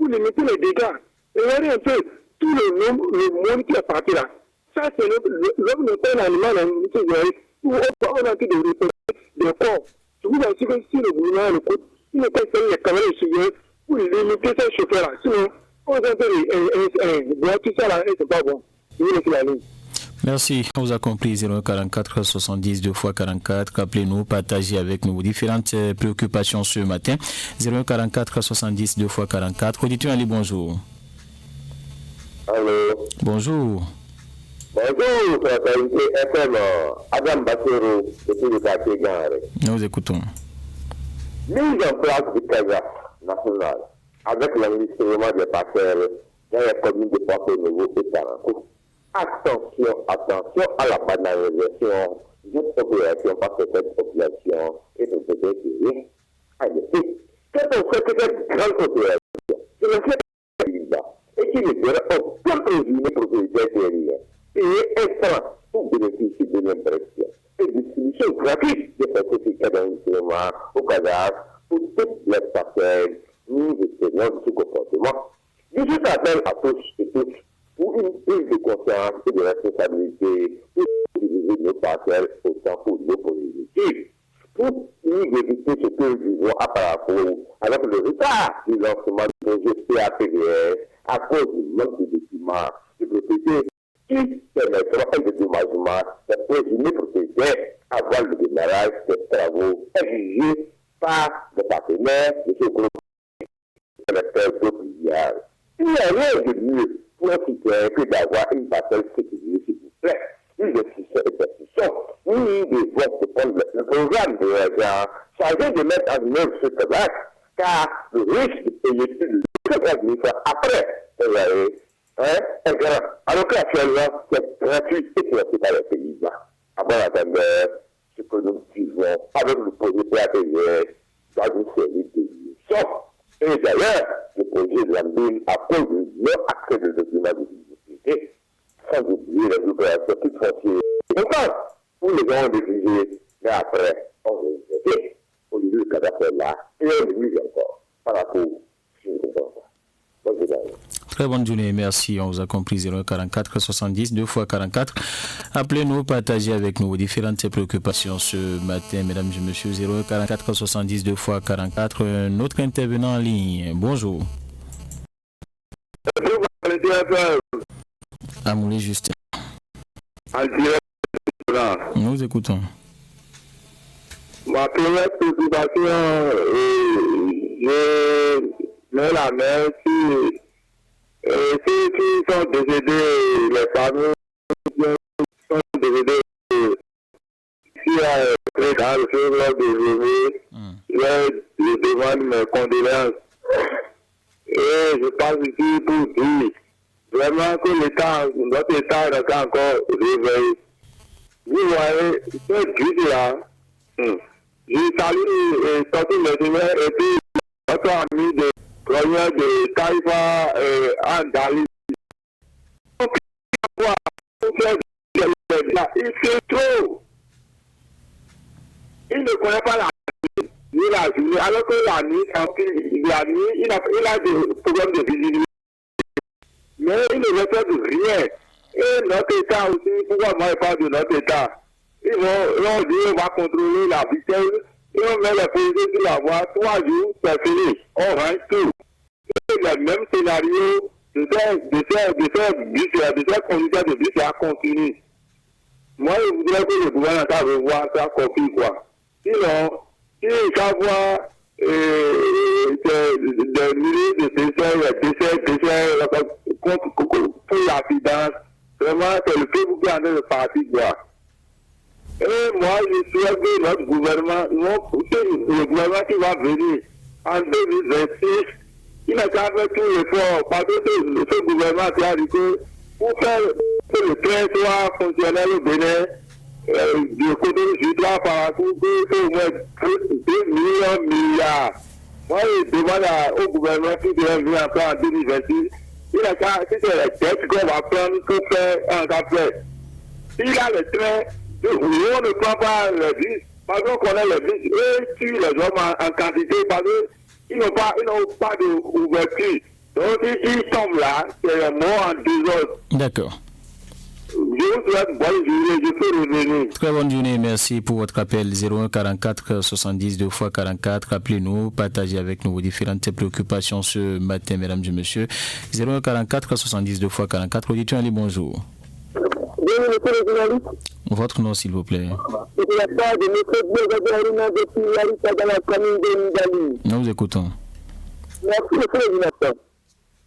limiter les dégâts. Regardez un peu tout le monde qui est parti là. Ça, c'est l'homme n'est pas un animal, où on a été développer des corps. Je vous assure que si le gouvernement l'écoute, il n'est pas les caméras de surveillance pour limiter ces chauffeurs-là. Sinon, on va faire tout ça là, et c'est pas bon. Je vous laisse la ligne. Merci. On vous a compris. 044 70 2 x 44. Appelez-nous, partagez avec nous vos différentes préoccupations ce matin. 044 70 2 x 44. Auditeur Ali, bonjour. Allô. Bonjour. Bonjour, fraternité FM, Adam Bassero, depuis le quartier Gare. Nous vous écoutons. Mise en place du cadre national, avec l'enregistrement des parcelles dans les communes de Porto Nouveau et Taranco. Attention à la banalisation d'une population par cette population et de peut-être rien. Quand on fait que cette grande population, qui ne fait pas et qui ne fera aucun résumé propriétaire derrière, et est instant pour bénéficier de l'impression et distribution gratuite des certificats d'enregistrement au cadastre pour toutes les parcelles mises de ce comportement. Je vous appelle à tous et toutes pour une prise de conscience et de responsabilité pour utiliser nos parcelles autant pour nos positives. Pour nous éviter ce que nous vivons à rapport avec le retard du lancement du projet PAPDS à cause du manque de documents de propriété qui permettront un dédommagement des présumés propriétaires avant le démarrage des travaux exigés par les partenaires de ce groupe collecteur d'obligages. Il n'y a rien de mieux pour un citoyen que d'avoir une parcelle sécurisée, s'il vous plaît. Une institution et institution, nous devons prendre le programme de l'argent chargé de mettre en œuvre ce travail, car le risque de payer plus de 50 000 francs après, est grand. Alors qu'actuellement, c'est gratuit et c'est par les Pays-Bas. Avant d'attendre ce que nous vivons avec le projet PAPDS dans une série d'émissions. Et d'ailleurs, le projet de la mine à cause du non-accès de documents de visibilité, sans oublier les opérations toutes foncières. Pourtant, pour les gens défigés, mais après, on va les au niveau du cadastre là, et on les mise encore par rapport à ce qu'on Bonne journée. Très bonne journée, merci. On vous a compris. 044 70 2 x 44. Appelez-nous, partagez avec nous vos différentes préoccupations ce matin, mesdames et messieurs. 044 70 2 x 44. Notre intervenant en ligne. Bonjour. Amoulé Justin. Nous vous écoutons. Ma première préoccupation, je mets la main sur ceux qui sont décédés, les familles sont décédés, qui a créé dans le feu lors de journée, je demande mes condoléances. Et je passe ici pour dire vraiment que l'État, notre État est encore réveillé. Vous voyez, ce but-là, je salue surtout les humains et puis notre ami de Royal de Taïfa Andali. Il fait trop. Il ne connaît pas la nuit ni la journée, alors que la nuit, il a des problèmes de visibilité. Mais il ne fait rien. Et notre État aussi, pourquoi moi je parle de notre État? Ils vont dire on va contrôler la vitesse, et on met les policiers sur la voie, 3 jours, c'est fini, on range tout. Et le même scénario de ces conducteurs de bus à continuer. Moi, je voudrais que le gouvernement revoie sa copie, quoi. Sinon, si savoir des milliers de décès pour l'accident, vraiment, c'est le peuple qui en est le parti, quoi. Et moi, je souhaite que notre gouvernement, le gouvernement qui va venir en 2026, il n'a qu'à faire tout l'effort, parce que ce gouvernement qui a dit que pour faire que le train soit fonctionnel au Bénin, du côté du droit par rapport au moins 2 milliards. Moi, je demande au gouvernement qui devrait venir encore en 2026, il n'a qu'à, si c'est les dettes qu'on va prendre pour faire un café. S'il a le train, on ne prend pas les bus, parce qu'on connaît les bus, eux tuent les hommes en quantité, parce qu'ils n'ont pas d'ouverture. Donc, il tombe là, c'est un mot en 2 heures. D'accord. Je vous souhaite bonne journée, je peux revenir. Très bonne journée, merci pour votre appel. 01 44 70 2 x 44. Appelez-nous, partagez avec nous vos différentes préoccupations ce matin, mesdames et messieurs. 01 44 70 2 x 44. Auditeur Ali, bonjour. Bonjour, monsieur le journaliste. Votre nom, s'il vous plaît. C'est la part de monsieur Biogabarina depuis Larissa dans la commune de Ndali. Nous vous écoutons. Merci, monsieur le journaliste.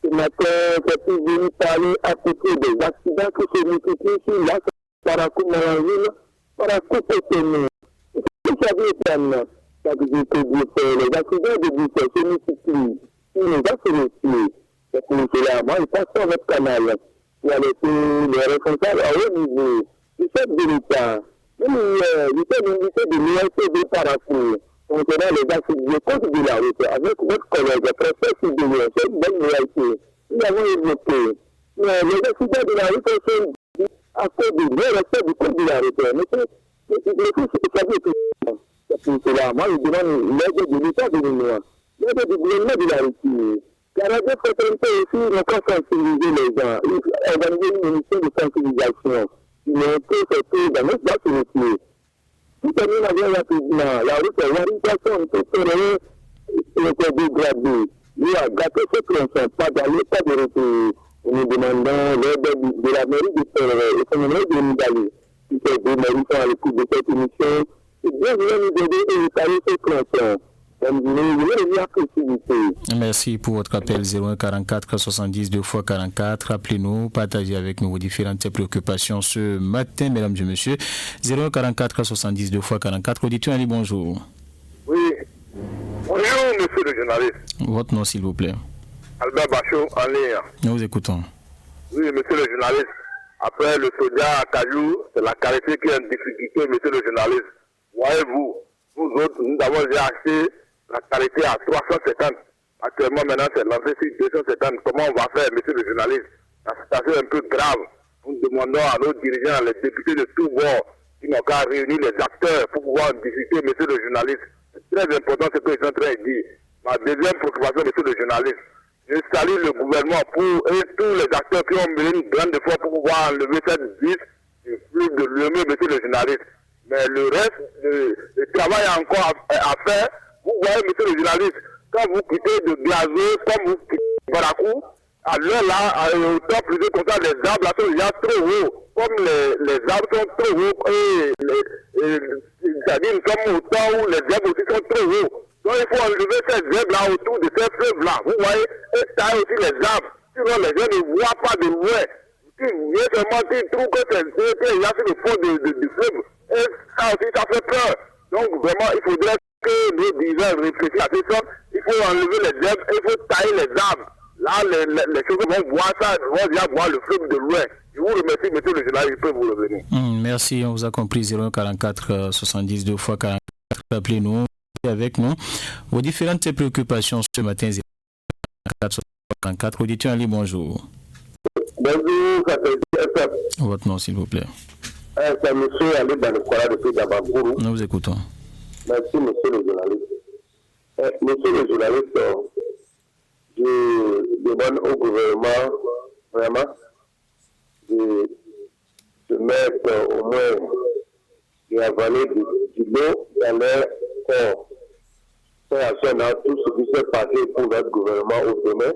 Ce matin, je suis venu parler à propos des accidents qui se multiplient sur la Paracou Maranville, Paracou Péténé. Vous savez, ça veut dire que les accidents de bus se multiplient. Ils nous ont fait c'est pour cela, moi, je passe sur votre canal. Il y a les responsables à haut niveau, le chef de l'État, même le chef de l'UNC de Paracou. Concernant les accidents de côte de la route, avec votre collègue, professeur Sidélion, c'est une bonne réalité. Nous avons évoqué. Mais les accidents de la route sont à cause du non-respect du code de la route. Mais c'est pour cela. Moi, je demande l'aide de l'État de l'Union, l'aide du gouvernement de la Russie. La radio fraternité aussi, nous avons sensibilisé les gens, organiser une émission de sensibilisation. Mais c'est dans notre base de métier. Tout à l'heure, rapidement, la route est l'orientation, tout est dégradé. Il y a gâté ce qu'on pas d'aller, pas de retour. Nous demandons l'aide de la mairie de Ferrer et son mairie de Nigali. Si ces deux mairies sont à l'écoute de cette émission, c'est bien de nous aider et réparer ce qu'on Merci pour votre appel 01 44 70 2 x 44. Appelez-nous, partagez avec nous vos différentes préoccupations ce matin, mesdames et messieurs. 01 44 70 2 x 44. Auditeur Ali, bonjour. Oui. Bonjour, monsieur le journaliste. Votre nom, s'il vous plaît. Albert Bachot, en ligne. Nous vous écoutons. Oui, monsieur le journaliste. Après le soja à Cajou, c'est la qualité qui est en difficulté, monsieur le journaliste. Voyez-vous, vous autres, nous avons déjà acheté la qualité à 350. Actuellement, maintenant, c'est lancé sur 250. Comment on va faire, monsieur le journaliste? La situation est un peu grave. Nous demandons à nos dirigeants, les députés de tous bords, qui n'ont qu'à réunir les acteurs pour pouvoir discuter, monsieur le journaliste. C'est très important ce que je suis en train de dire. Ma deuxième préoccupation, monsieur le journaliste, je salue le gouvernement et tous les acteurs qui ont mené une grande effort pour pouvoir enlever cette vis du flux de l'humain, monsieur le journaliste. Mais le reste, le travail encore à faire. Vous voyez, monsieur le journaliste, quand vous quittez de Glazo, comme vous quittez Paracou, à l'heure là, au top, plutôt comme ça, les arbres là sont déjà trop hauts. Comme les arbres sont trop hauts, c'est-à-dire nous sommes au temps où les arbres aussi sont trop hauts. Donc il faut enlever ces arbres là autour de ces fleuves là. Vous voyez, et tailler aussi les arbres. Sinon les gens ne voient pas de loin. Ils trouvent que c'est là sur le fond du fleuve. Et ça aussi, ça fait peur. Donc vraiment, il faudrait que nos dirigeants réfléchissent à ces choses. Il faut enlever les herbes et il faut tailler les arbres. Là, les choses vont voir ça, vont déjà voir le fleuve de loin. Je vous remercie, monsieur le journaliste, je peux vous revenir. Merci, on vous a compris. 0144 70 2 x 44. Appelez-nous avec nous vos différentes préoccupations ce matin. 0144 44. Auditeur Ali, bonjour. Bonjour, votre nom, s'il vous plaît. C'est monsieur Ali Banoukola depuis Dabagourou. Nous vous écoutons. Merci, monsieur le journaliste. Monsieur le journaliste, je demande au gouvernement vraiment de se mettre au moins et avaler du lot dans leur corps. Dans tout ce qui s'est passé pour notre gouvernement au sommet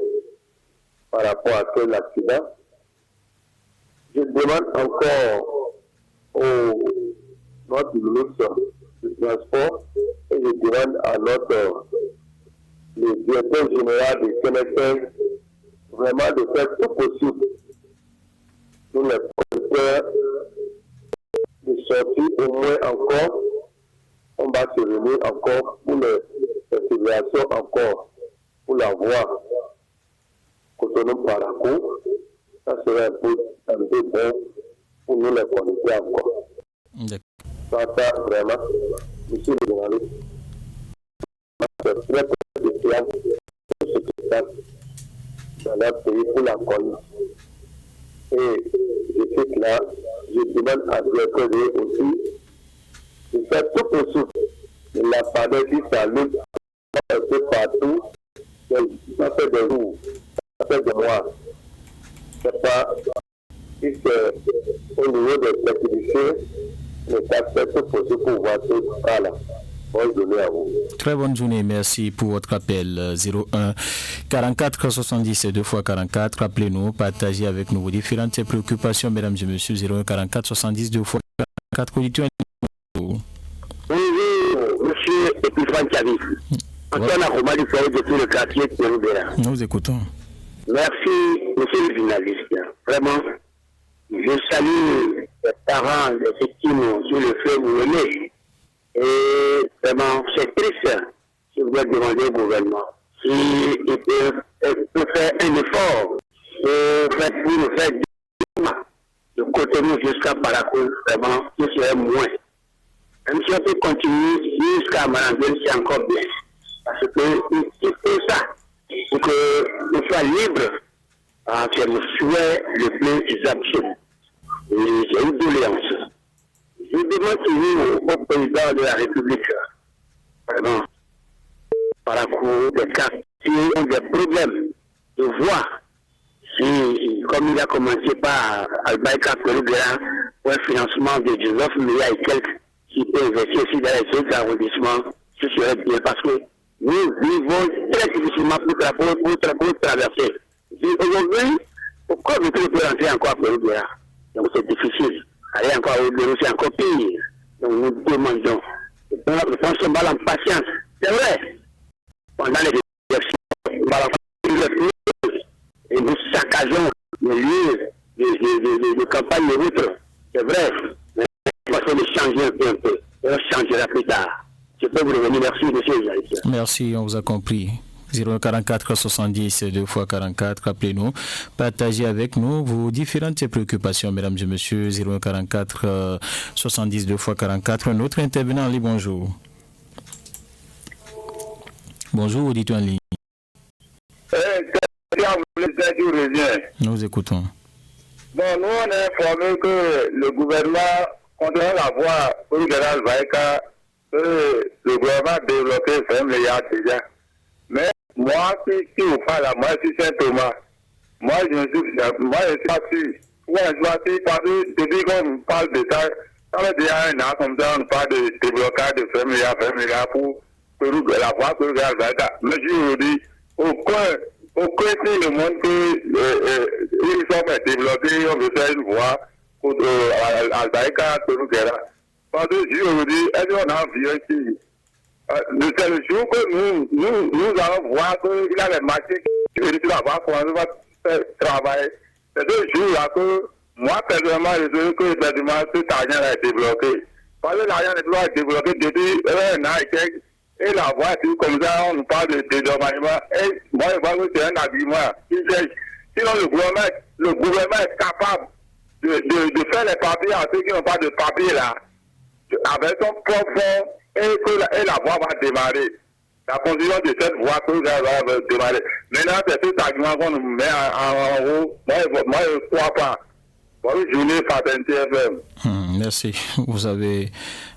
par rapport à cet accident. Je demande encore notre ministre du transport et je demande à le directeur général du CNSS vraiment de faire tout possible pour les producteurs de sortir au moins encore. On va se réunir encore pour les célébrations encore pour la voie Cotonou-Paracou. Ça serait un peu bon pour nous les conducteurs encore. Ça vraiment, monsieur le journaliste, c'est très spécial ce qui se passe dans notre pays pour la conduite. Et je sais que là, je demande à Dieu aussi de faire tout possible de la pandémie qui s'allume un peu partout. Ça fait des jours, ça fait de moi, c'est pas si c'est au niveau des activités, mais ça peut être possible pour voir tout ça là. Bonne journée à vous. Très bonne journée, merci pour votre appel 01 44 70 2 fois 44. Appelez-nous, partagez avec nous vos différentes préoccupations, mesdames et messieurs. 01 44 70 2 fois 44. Bonjour, monsieur Epiphane Chavis. Antoine Aroma du foyer de tout le quartier de Roubaix. Nous vous écoutons. Merci, monsieur le journaliste. Vraiment, je salue les parents, les victimes sur le feu brûlé. Et vraiment, c'est triste. Je voudrais demander au gouvernement s'il peut faire un effort pour le faire de Cotonou jusqu'à Parakou. Vraiment, ce serait moins. Même si on peut continuer jusqu'à Marangel, c'est encore bien. Parce que il faut ça. Pour qu'on soit libre, c'est le souhait le plus absolu. Et j'ai une doléance. Je demande toujours au président de la République, vraiment, Parakou, des quartiers ont des problèmes de voix. Si, comme il a commencé par Albaïka Kolugera, pour un financement de 19 milliards et quelques, qui peut investir aussi dans les autres arrondissements, ce serait bien parce que nous vivons très difficilement pour traverser. Aujourd'hui, pourquoi vous pouvez rentrer encore à Kolugera? Donc c'est difficile. Aller encore au bureau, c'est encore pire. Donc nous demandons, nous pensons mal en patience. C'est vrai. Pendant les élections, et nous saccageons les lieux de campagne de route. C'est vrai. Mais il faut de changer un peu. On changera plus tard. Je peux vous revenir. Merci, monsieur. Merci, on vous a compris. 044 70 2 fois 44, appelez-nous, partagez avec nous vos différentes préoccupations, mesdames et messieurs. 044 70 2 fois 44. Notre intervenant en ligne, bonjour. Bonjour, auditeur en ligne. Nous vous écoutons. Bon, nous on est informé que le gouvernement continue la voie pour le général Vaïka, le gouvernement a développé 20 milliards déjà. Mais moi, si vous parlez là, moi, je suis Saint-Thomas. Moi, je suis pas sûr. Moi, je suis pas sûr parce que depuis qu'on parle de ça, ça veut dire un an comme ça, on parle de déblocage de 20 milliards pour la voie pour le général Vaïka. Mais je vous dis, aucun pays le monde que ils sont développés, on veut faire une voie pour Al-Baïka, pour le général. Parce que je vous dis, est-ce qu'on a envie aussi? C'est le jour que nous allons voir qu'il a les machines qui veulent avoir pour faire travail. C'est ce jour-là que moi, personnellement, je veux que cet argent a été débloqué. Parce que l'argent est débloqué depuis un an et quelques. Et la voie, comme ça, on nous parle de dédommagement. Et moi, je vois que c'est un argument. Sinon, le gouvernement est capable de faire les papiers à ceux qui n'ont pas de papier là, avec son propre fonds. Et la voie va démarrer. La construction de cette voie va démarrer. Maintenant, c'est cet argument qu'on nous met en haut. Moi, je ne crois pas. Bonne journée, Patente FM. Merci. Vous avez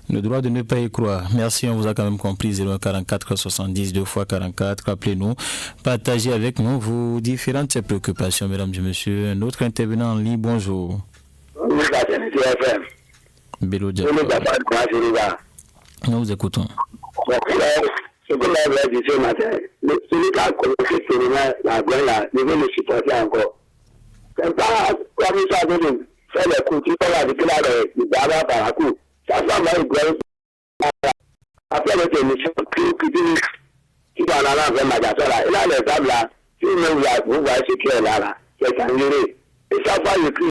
le droit de ne pas y croire. Merci, on vous a quand même compris. 044 70 2 fois 44. Appelez-nous. Partagez avec nous vos différentes préoccupations, mesdames et messieurs. Un autre intervenant en ligne, bonjour. Oui, Patente FM. Bélodia. Nous vous écoutons. Ce que l'on dit ce matin, celui qui a commencé la guerre là, il veut le supporter encore. C'est pas comme ça de faire les coups, tu peux la déclarer de Daba Parakou. Ça va mal guerre. Après les émissions, qui doit aller vers Madagascar là, et là les tables là, si vous voyez ce qui est là, c'est engagé. Et ça va le cri.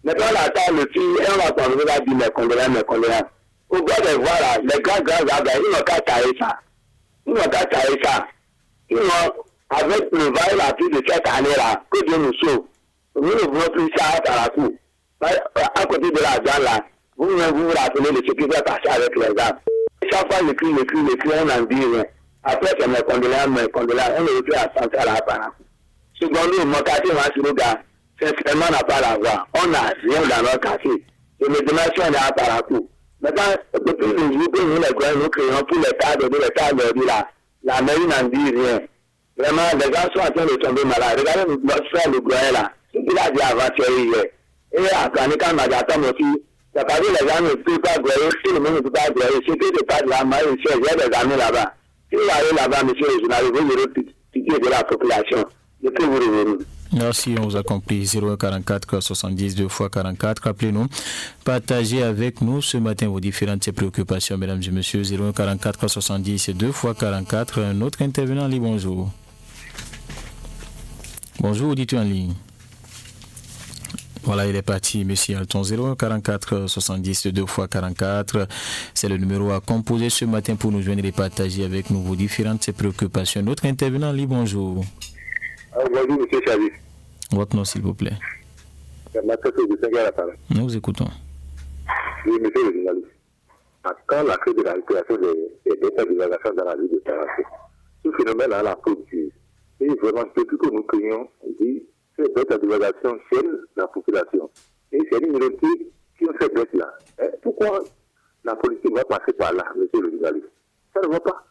Maintenant la table, le fille, et on va s'en venir à dire mes condoléances. Au bout de voir là, les grands ils n'ont qu'à tailler ça. Ils avec le vaille la pluie de cette année-là, que Dieu nous sauve. Nous ne voulons plus ça à Parakou. À côté de l'argent là, vous vous rappelez de ce qui va passer avec les gars. Chaque fois, le cri, on n'en dit rien. Après, c'est mes condoléances, on ne veut plus à centrale à Parakou. Secondo, mon quartier, sincèrement, n'a pas la voix. On n'a rien dans notre quartier. Et les dimensions, on est à Parakou. Maintenant, depuis le jour que nous, les gouvernements, nous créons pour les cadres de là, la mairie n'en dit rien. Vraiment, les gens sont en train de tomber malades. Regardez notre frère le Goyen là. Ce qu'il a dit avant-hier hier. Et à Kanika Magatam aussi, ça veut dire les gens ne peuvent pas Goyen, si le monde ne peut pas Goyen. Si tu ne pas de la main, j'ai des amis là-bas. Si vous allez là-bas, monsieur le journaliste, vous aurez pitié de la population. Je peux vous revenir. Merci, on vous a compris. 0144 70 2 x 44. Appelez-nous. Partagez avec nous ce matin vos différentes préoccupations, mesdames et messieurs. 0144 70 2 x 44. Un autre intervenant en ligne, bonjour. Bonjour, dites-vous en ligne. Voilà, il est parti, monsieur Alton. 0144 70 2 x 44. C'est le numéro à composer ce matin pour nous joindre et partager avec nous vos différentes préoccupations. Notre intervenant en ligne, bonjour. Bonjour, monsieur Chavis. Votre nom, s'il vous plaît. C'est ma tête de 5 heures à Paris. Nous vous écoutons. Oui, monsieur le journaliste. Quand la crise de la récréation des déstabilisations dans la vie de Paris, ce phénomène a la politique. Et vraiment, depuis que nous craignons, cette déstabilisation chez la population. Et c'est une minorité qui ont cette dette-là. Pourquoi la politique va passer par là, monsieur le journaliste? Ça ne va pas.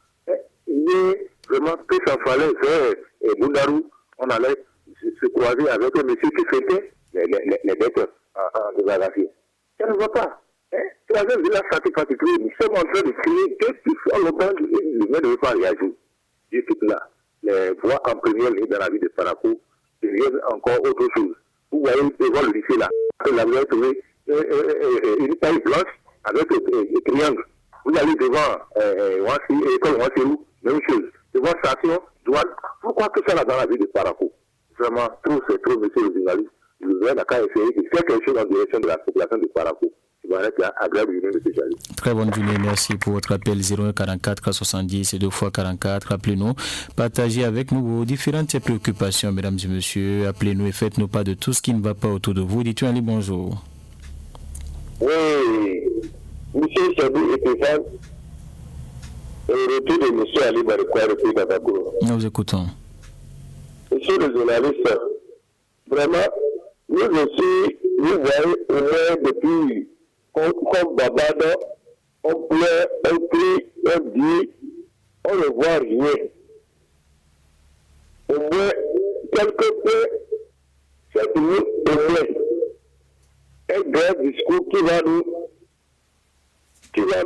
Il est vraiment que ça fallait faire Boundarou, on allait se croiser avec un monsieur qui fêtait les dettes en dévaluation. Ça ne va pas. Troisième village particulier, nous sommes en train de crier depuis fort longtemps, le maire ne veut pas réagir. J'écoute là, les voix en première ligne dans la vie de Parakou, deviennent encore autre chose. Vous voyez devant le lycée là, la vous avez trouvé une taille blanche avec un triangle. Vous allez devant école Wassirou, même chose. Devant station, douane. Pourquoi tout ça là dans la vie de Parakou? Vraiment, trop, c'est trop, monsieur le journaliste. Je voudrais d'accord essayer de faire quelque chose en direction de la population de Parakou. Très bonne journée, merci pour votre appel 0144 70 2 x 44. Appelez-nous, partagez avec nous vos différentes préoccupations, mesdames et messieurs. Appelez-nous et faites-nous pas de tout ce qui ne va pas autour de vous. Dites-vous Ali, bonjour. Oui, monsieur Chabou est présent. Et le retour de monsieur Ali Barikouar depuis Dadago. Nous vous écoutons. Monsieur le journaliste, vraiment, nous aussi, nous voyons au moins depuis. Comme Babado, on pleure, on crie, on dit, on ne voit rien. Au moins, quelque peu, c'est nous, au moins, un grand discours qui va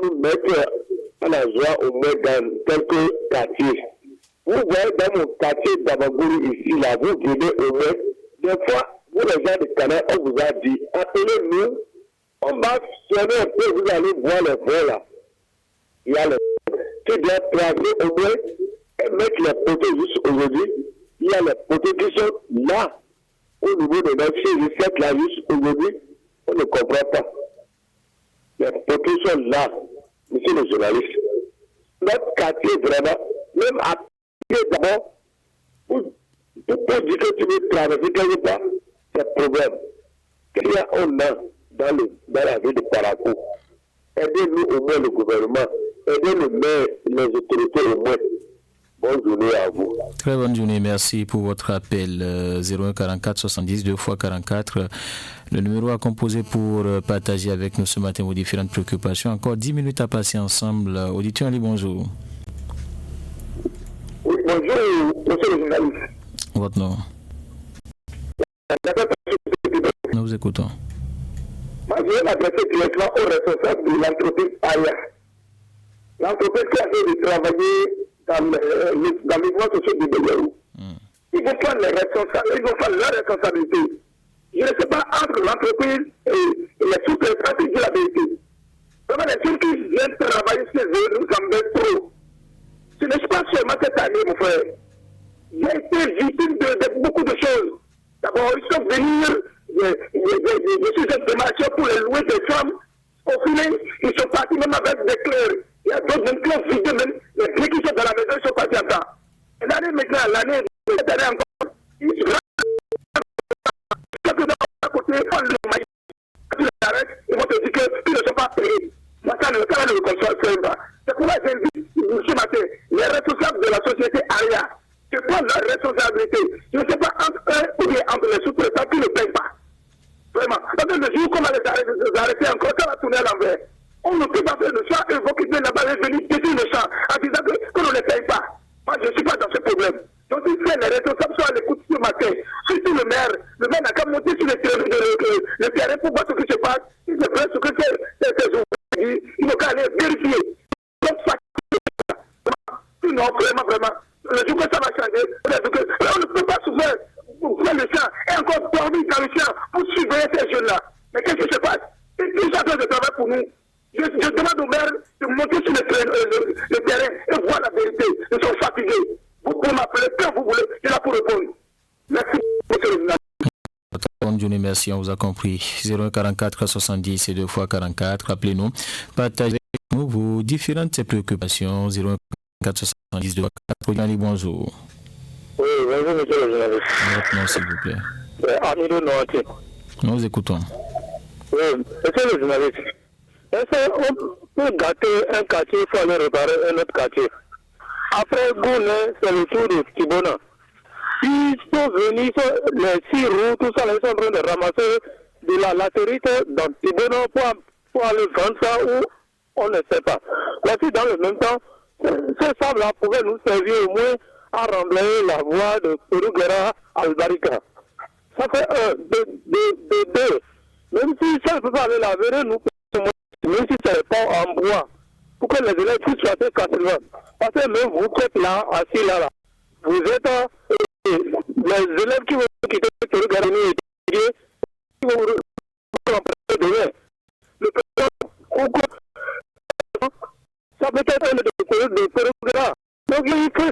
nous mettre à la joie au moins dans quelques quartiers. Vous voyez dans mon quartier d'Abagouri ici, là, vous venez au moins, des fois, vous les gens de Canada, on vous a dit, appelez-nous. On va sonner un peu, vous allez voir les vols là. Il y a les qui doivent travailler au moins et mettre les poteaux juste aujourd'hui. Il y a les poteaux qui sont là, au niveau de notre fille, là juste aujourd'hui. On ne comprend pas. Les poteaux sont là, monsieur le journaliste. Notre quartier, vraiment, même à pied d'abord, pour dire que tu veux traverser quelque part, c'est un problème. Qu'il y a on a dans la ville de Parakou. Aidez-nous au moins le gouvernement, aidez le maire, les autorités au moins. Bonne journée à vous. Très bonne journée, merci pour votre appel 0144 70 2 x 44. Le numéro à composer pour partager avec nous ce matin vos différentes préoccupations. Encore 10 minutes à passer ensemble. Auditeur Ali, bonjour. Oui, bonjour, monsieur le journaliste. Votre nom? Nous vous écoutons. Moi, je vais m'adresser directement au responsable de l'entreprise AYA. L'entreprise qui a fait de travailler dans les voies sociales de Béliaou. Ils vont prendre les responsables, ils vont prendre leur responsabilité. Je ne sais pas, entre l'entreprise et les sous-traitants, qui dit la vérité. Vraiment, les gens qui viennent travailler chez eux nous embêtent trop. Ce n'est pas seulement cette année, mon frère. J'ai été victime de beaucoup de choses. D'abord, ils sont venus. Je suis en démarche pour les louer des femmes. Au final, ils sont partis même avec des clés. Il y a d'autres même qui ont vidé même les clés qui sont dans la maison, ils sont partis en temps. Et l'année maintenant, l'année, cette année encore, ils sont à côté, ils vont te dire qu'ils ne sont pas payés. Moi, ça ne me concerne pas. C'est pourquoi j'invite ce matin les responsables de la société ARIA de prendre leur responsabilité. Je ne sais pas entre eux ou bien entre les sous-traitants qui ne payent pas. Vraiment. Parce que le jour qu'on va les arrêter encore, ça va tourner à l'envers. On ne peut pas faire le champ, eux vont quitter là-bas et venir détruire le champ en disant qu'on ne les paye pas. Moi, je ne suis pas dans ce problème. Donc, les responsables sont à l'écoute ce matin. Surtout le maire n'a qu'à monter sur le terrain pour voir ce qui se passe. Il se fait ce que c'est aujourd'hui. Il n'a qu'à aller vérifier. Non, vraiment. Le jour que ça va changer, on ne peut pas souvent faire le champ et encore dormir dans le champ pour surveiller ces jeunes-là. Mais qu'est-ce qui se passe? Ils sont en train de travailler pour nous. Je demande au maire de monter sur le terrain et voir la vérité. Ils sont fatigués. Vous pouvez m'appeler quand vous voulez, je suis là pour répondre. Merci, monsieur le président. Bonne journée, merci, on vous a compris. 0144 70 et 2 fois 44, appelez-nous. Partagez avec nous vos différentes préoccupations. 0144 70 2 fois 44. Bonjour. Oui, bonjour, monsieur le journaliste. Votre nom, s'il vous plaît. Amidou Noaté. Nous vous écoutons. Oui, monsieur le journaliste. Est-ce qu'on peut gâter un quartier, il faut aller réparer un autre quartier? Après Gouné, c'est le tour de Tibona. Ils sont venus, les 6 roues, tout ça, ils sont en train de ramasser de la latérite dans Tibona pour aller vendre ça ou on ne sait pas. Mais si dans le même temps, ce sable-là pouvait nous servir au moins à remblayer la voie de Peruguera Albarika. Ça fait deux. Même si ça ne peut pas aller la verre, nous même si c'est pas en bois, pour que les élèves puissent passer facilement. Parce que même vous qui êtes là, assis là, vous êtes les élèves qui vont quitter Peruguera et étudier, qui vont remplacer demain. Le président, ça peut être un de Peruguera. Donc il faut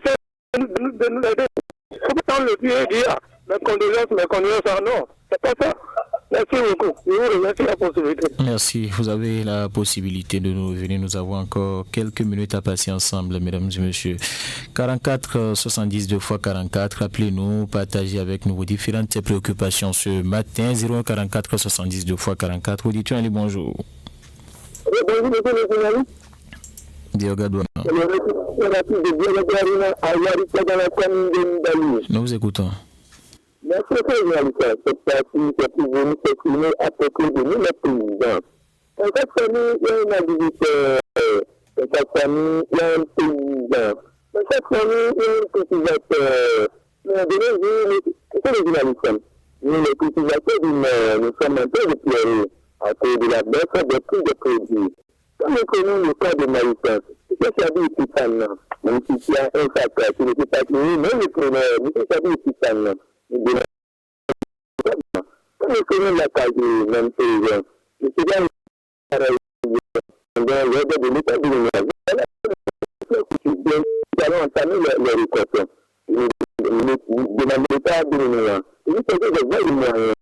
de nous aider. Il faut pas le dire et dire mes condoléances, non, c'est pas ça. Merci beaucoup. Je vous remercie la possibilité. Merci. Vous avez la possibilité de nous revenir. Nous avons encore quelques minutes à passer ensemble, mesdames et messieurs. 44 70 2 fois 44. Appelez-nous, partagez avec nous vos différentes préoccupations ce matin. 01 44 70 2 fois 44. Auditeur, allez, bonjour. Oui, bonjour, monsieur le journaliste. Nous vous écoutons. Merci, journaliste. Cette partie, c'est pour venir s'exprimer à côté de nous, les paysans. En cette famille, il y a une agriculteur. En cette famille, il y a un paysan. En cette famille, il y a un cultivateur. Mais de nos jours, c'est les journalistes. Nous, les cultivateurs du Nord, nous sommes un peu déployés à cause de la baisse des prix des produits. Quand nous connaissons le cas de maïs, c'est ça dit ici, même si il y a un facteur qui n'était pas fini, même le premier, c'est ça dit ici, quand nous connaissons la case du même paysan, je suis là, de l'état de l'image. Nous allons entamer les récoltes. Nous demandons l'état de l'image. Nous faisons des vrais moyens.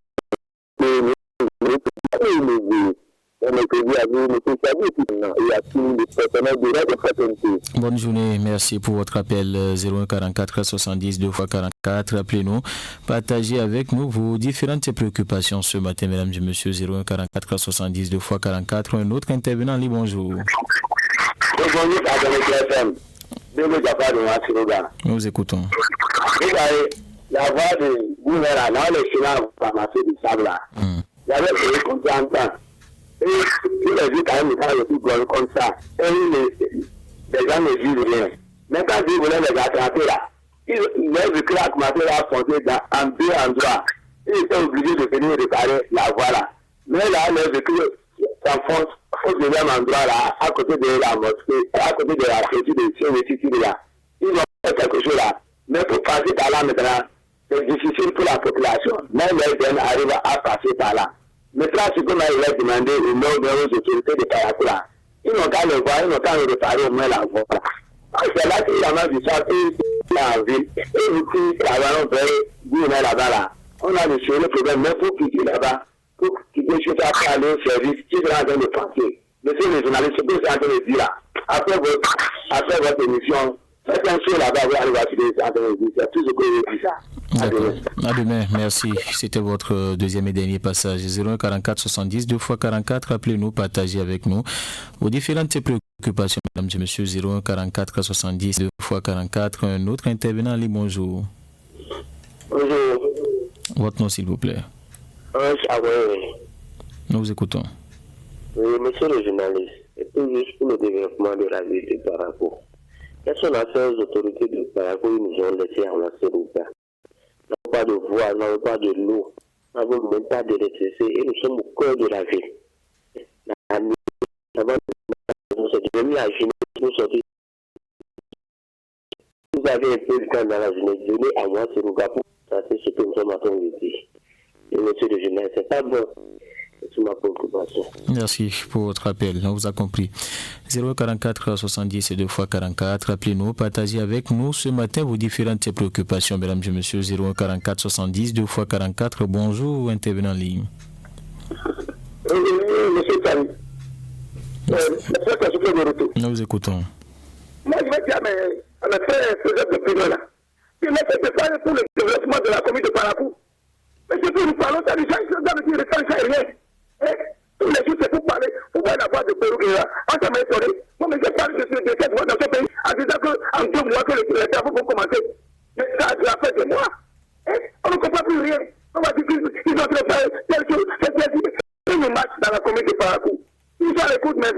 Bonne journée, merci pour votre appel 01 44 70 2 fois 44. Appelez-nous, partagez avec nous vos différentes préoccupations ce matin, mesdames et messieurs. 01 44 70 2 fois 44. Un autre intervenant, Ali, bonjour. Bonjour, Nous vous écoutons. La voie de Gouverneur, là, les chemins vont ramasser du sable là. Il y avait des constants. Et il a vu quand même quand il est comme ça. Et les gens ne vivent rien. Mais quand ils voulaient les attraper là, ils ont vu que la commencé à foncer en deux endroits. Ils étaient obligés de venir réparer la voie là. Mais là, les véhicules s'enfoncent au deuxième endroit là, à côté de la mosquée, à côté de la clôture de Saint-Étienne là. Ils ont fait quelque chose là. Mais pour passer par là maintenant, c'est difficile pour la population. Même les jeunes arrivent à passer par là. Maintenant, ce qu'on a demandé aux autorités de Kayakula, ils n'ont qu'à le voir, ils n'ont qu'à le réparer au moins la voie. C'est là qu'il y en a du sang, et en ville. Et nous, qui travaillons vers Gouina là-bas, là, on a le problème, mais pour quitter là-bas, pour quitter, je suis après aller au service, qui est en train de penser. Monsieur le journaliste, ce que c'est en train de dire là, après votre émission, faites un saut là-bas, vous allez voir c'est tout ce que je dis ça. D'accord. À demain, merci. C'était votre deuxième et dernier passage. 01 44 70 2 fois 44. Appelez-nous, partagez avec nous vos différentes préoccupations, mesdames et messieurs. 01 44 70 2 fois 44. Un autre intervenant, Ali, bonjour. Bonjour. Votre nom, s'il vous plaît. Nous vous écoutons. Oui, monsieur le journaliste, c'est tout juste pour le développement de la ville de Paraco. Qu'est-ce qu'on a fait aux autorités de Parakou? Ils nous ont laissé en Serouga. Nous n'avons pas de voie, nous n'avons pas de l'eau, nous n'avons même pas d'électricité et nous sommes au cœur de la ville. La nuit, avant nous sommes venus à Guinée, nous sortis. Vous avez un peu de temps dans la journée, venez à moi, Serouga, pour ça, c'est ce que nous sommes en train de dire. Et monsieur de jeunesse, c'est pas bon. C'est ma préoccupation. Merci pour votre appel, on vous a compris. 044 70 et 2 fois 44, appelez-nous, partagez avec nous ce matin vos différentes préoccupations, mesdames et messieurs. 044 70 2 fois 44, bonjour, intervenant en ligne. Monsieur Tani, Nous vous écoutons. Moi, je vais dire, mais on a fait ce genre de privé-là. Il a fait des plans pour le développement de la commune de Parakou. Mais c'est pour nous parler, ça déjà, il ne change rien. Tous les jours, c'est pour parler, pour voir la voix de Pérouguéra. Ça m'a étonné. Moi, mais j'ai parlé de cette voix dans ce pays en disant qu'en 2 mois, que les travaux vont commencer. Mais ça a fait des mois. On ne comprend plus rien. On va dire qu'ils ont fait telle chose, c'est une marche dans la commune de Parakou. Ils sont à l'écoute, mais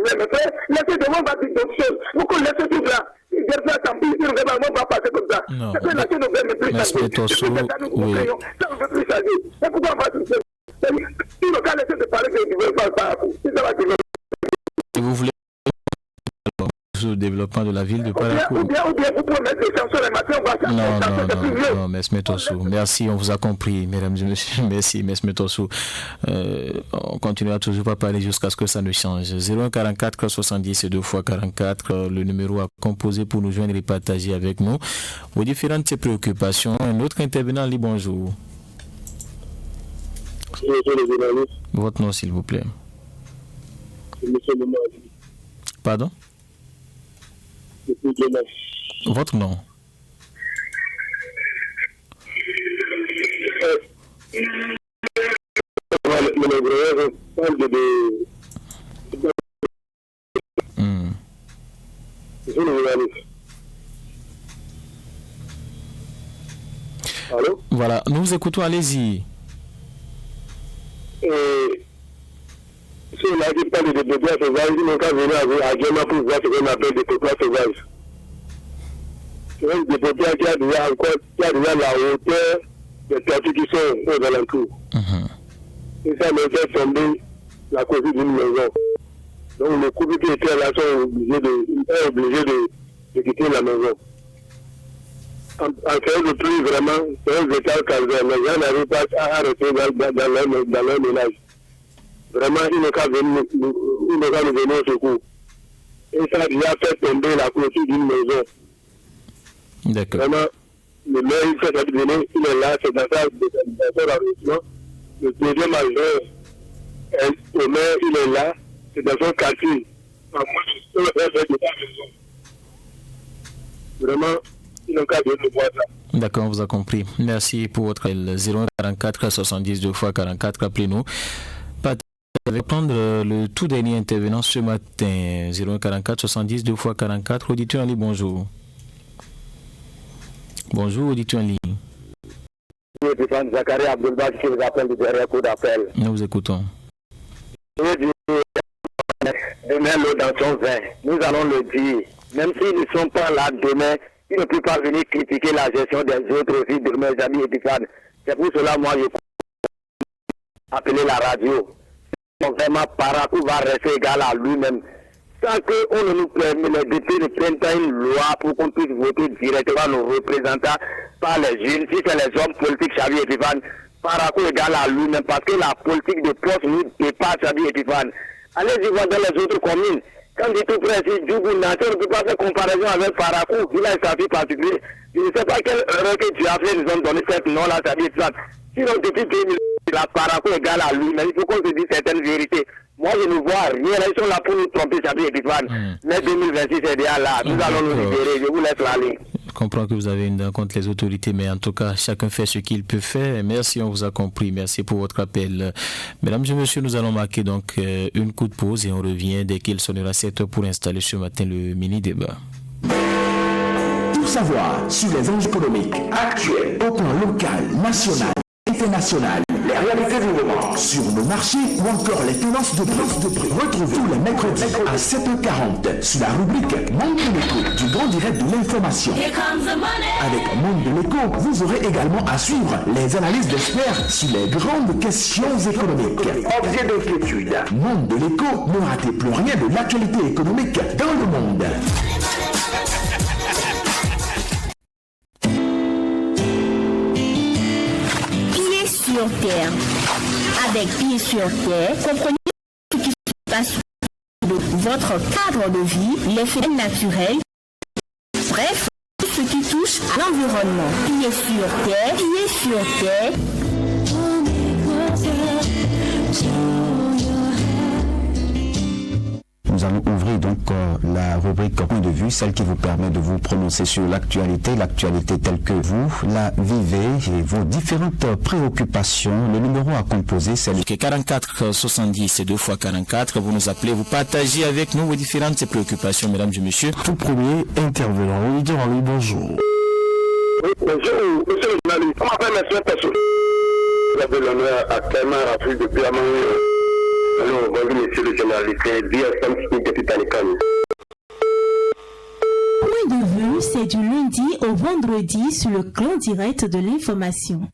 laissez devant, on va dire d'autres choses. Vous connaissez tout là. Il y a tant pis, le gouvernement va passer comme ça. Non. C'est que la chose ne veut même plus changer. Ça ne veut plus changer. C'est pourquoi on va tout faire. Si le cas laisse de parler que tu veux pas Parakou, si ça va te dire. Et vous voulez le développement de la ville de Parakou? Ou bien vous pouvez mettre des chansons les matins, on va changer. Non, M. Metossou. Merci, on vous a compris, mesdames et messieurs. Merci, M. Metossou. On continuera toujours pas parler jusqu'à ce que ça ne change. 0144 70 et 2 fois 44, le numéro à composer pour nous joindre et partager avec nous vos différentes préoccupations. Un autre intervenant, dit bonjour. Votre nom, s'il vous plaît. Pardon? Votre nom? Voilà, nous vous écoutons, allez-y. Si on a dit pas de peuplades sauvages, il n'a qu'à venir à Djema pour voir ce qu'on appelle des peuplades sauvages. C'est un des peuplades qui a déjà la hauteur des quartiers qui sont aux alentours. Et ça me fait tomber la cause d'une maison. Donc le couple qui était là sont obligés de quitter la maison. En fait, le prix vraiment, c'est un état calvaire. Les gens n'arrivent pas à rester dans leur ménage. Vraiment, il ne qu'à nous venir au secours. Et ça a déjà fait tomber la clôture d'une maison. D'accord. Vraiment, le maire, il fait cette venir, il est là, c'est dans son arrondissement. Le deuxième agent, le maire, il est là, c'est dans son quartier. En moins, je peux faire de la maison. Vraiment, il ne qu'à venir voir ça. D'accord, on vous a compris. Merci pour votre 0144 70 2 fois 44, appelez-nous. Je vais prendre le tout dernier intervenant ce matin. 0144 70 2 fois 44. Auditeur en ligne, bonjour. Bonjour, auditeur en ligne. Zachary Abdelbach qui vous appelle du dernier coup d'appel. Nous vous écoutons. Demain, l'eau dans son vin. Nous allons le dire. Même s'ils ne sont pas là demain, ils ne peuvent pas venir critiquer la gestion des autres aussi de mes amis épiphanes. C'est pour cela, moi, je appeler la radio. Vraiment, Parakou va rester égal à lui-même. Tant qu'on ne nous permet, les députés ne prennent pas une loi pour qu'on puisse voter directement nos représentants par les jeunes, si c'est les hommes politiques, Xavier Epifane, Parakou est égal à lui-même, parce que la politique de poste nous dépasse Xavier Epifane. Allez-y voir dans les autres communes. Quand dit tout près, si Djougou Nassar ne peut pas faire comparaison avec Parakou, il a un statut particulier. Je ne sais pas quel recueil tu as fait, nous ont donné cette nom-là, Xavier Epifane. Sinon, depuis 2000, la Parakou est égal à lui, mais il faut qu'on se dise certaines vérités. Moi, je ne vois rien. Ils sont là pour nous tromper, Xavier Epifane. Mais 2026 est déjà là. Nous allons nous libérer. Je vous laisse aller. Je comprends que vous avez une dent contre les autorités, mais en tout cas, chacun fait ce qu'il peut faire. Merci, on vous a compris. Merci pour votre appel. Mesdames et messieurs, nous allons marquer donc une coup de pause et on revient dès qu'il sonnera 7 heures pour installer ce matin le mini-débat. Tout savoir sur les enjeux économiques actuels au plan local, national, international, les les réalités du moment sur nos marchés ou encore les tendances de prix. Retrouvez tous les mercredis à 7h40 sur la rubrique Monde de l'écho du grand direct de l'information. Avec Monde de l'écho, vous aurez également à suivre les analyses d'experts sur les grandes questions économiques. Objet d'inquiétude. Monde de l'écho, ne ratez plus rien de l'actualité économique dans le monde. Pieds sur terre. Avec Pieds sur terre, comprenez ce qui se passe de votre cadre de vie, les phénomènes naturels, bref, tout ce qui touche à l'environnement. Pieds sur terre, Pieds sur terre. Nous allons ouvrir donc la rubrique Point de vue, celle qui vous permet de vous prononcer sur l'actualité telle que vous la vivez et vos différentes préoccupations. Le numéro à composer, c'est le 44 70 et 2 fois 44. Vous nous appelez, vous partagez avec nous vos différentes préoccupations, mesdames et messieurs. Tout premier intervenant, oui, bonjour. Oui, bonjour, monsieur le journaliste. On m'appelle M. Tassou. J'avais l'honneur à Clément Rafut depuis Amman. Alors, bonjour, monsieur le journaliste. DSM depuis Tanikani. Point de vue, c'est du lundi au vendredi sur le clan direct de l'information.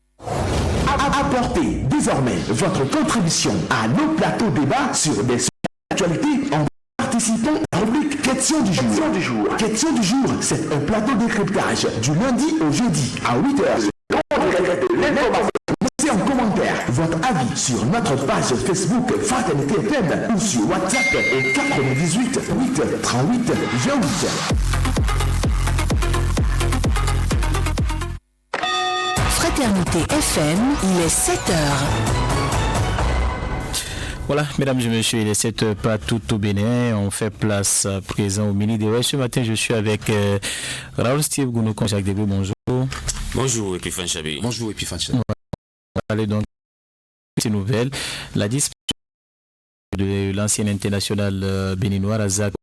Apportez désormais votre contribution à nos plateaux débats sur des actualités en participant à la rubrique Question du jour. Question du jour, c'est un plateau de décryptage du lundi au jeudi à 8h. Laissez en commentaire votre avis sur notre page Facebook Fraternité FM ou sur WhatsApp au 98 8 38 28. Fraternité FM, il est 7h. Voilà, mesdames et messieurs, il est 7h partout au Bénin. On fait place à présent au Mini DOS. Ce matin, je suis avec Raoul Steve Gounou, Jacques Débé. Bonjour. Bonjour, Epifan Chabi. Bonjour, Epifan Chabi. Allez donc, ces nouvelles. La disparition de l'ancien international béninois Razak